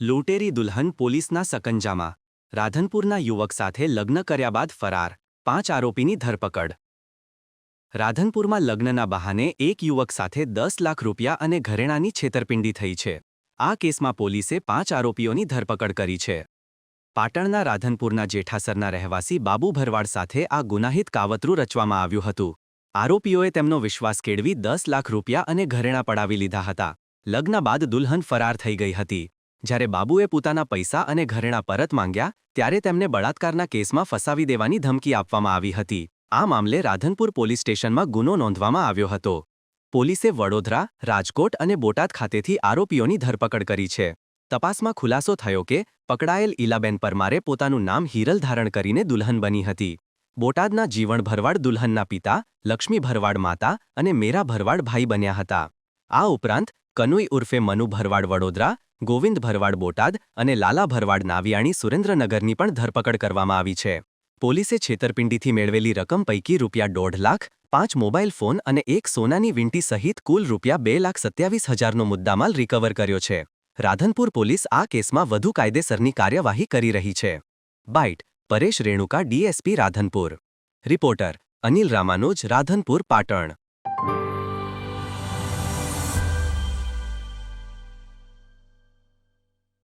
લૂંટેરી દુલ્હન પોલીસના સકંજામાં. રાધનપુરના યુવક સાથે લગ્ન કર્યા બાદ ફરાર, 5 આરોપીની ધરપકડ. રાધનપુરમાં લગ્નના બહાને એક યુવક સાથે 10 લાખ રૂપિયા અને ઘરેણાંની છેતરપિંડી થઈ છે. આ કેસમાં પોલીસે 5 આરોપીઓની ધરપકડ કરી છે. પાટણના રાધનપુરના જેઠાસરના રહેવાસી બાબુ ભરવાડ સાથે આ ગુનાહિત કાવતરું રચવામાં આવ્યું હતું. આરોપીઓએ તેમનો વિશ્વાસ કેળવી 10 લાખ રૂપિયા અને ઘરેણાં પડાવી લીધા હતા. લગ્ન બાદ દુલ્હન ફરાર થઈ ગઈ હતી. જ્યારે બાબુએ પોતાના પૈસા અને ઘરેણાં પરત માંગ્યા ત્યારે તેમને બળાત્કારના કેસમાં ફસાવી દેવાની ધમકી આપવામાં આવી હતી. આ મામલે રાધનપુર પોલીસ સ્ટેશનમાં ગુનો નોંધવામાં આવ્યો હતો. પોલીસે વડોદરા, રાજકોટ અને બોટાદ ખાતેથી આરોપીઓની ધરપકડ કરી છે. તપાસમાં ખુલાસો થયો કે પકડાયેલ ઈલાબેન પરમારે પોતાનું નામ હિરલ ધારણ કરીને દુલ્હન બની હતી. બોટાદના જીવણ ભરવાડ દુલ્હનના પિતા, લક્ષ્મી ભરવાડ માતા અને મેરા ભરવાડ ભાઈ બન્યા હતા. આ ઉપરાંત કનુઈ ઉર્ફે મનુ ભરવાડ વડોદરા, ગોવિંદ ભરવાડ બોટાદ અને લાલા ભરવાડ નાવિયાણી સુરેન્દ્રનગરની પણ ધરપકડ કરવામાં આવી છે. પોલીસે છેતરપિંડીથી મેળવેલી રકમ પૈકી ₹1.5 લાખ, 5 મોબાઈલ ફોન અને એક સોનાની વીંટી સહિત કુલ ₹2,27,000નો મુદ્દામાલ રિકવર કર્યો છે. રાધનપુર પોલીસ આ કેસમાં વધુ કાયદેસરની કાર્યવાહી કરી રહી છે. Byte Paresh Renuka, DSP Radhanpur. Reporter Anil Ramanuj, Radhanpur, Patan.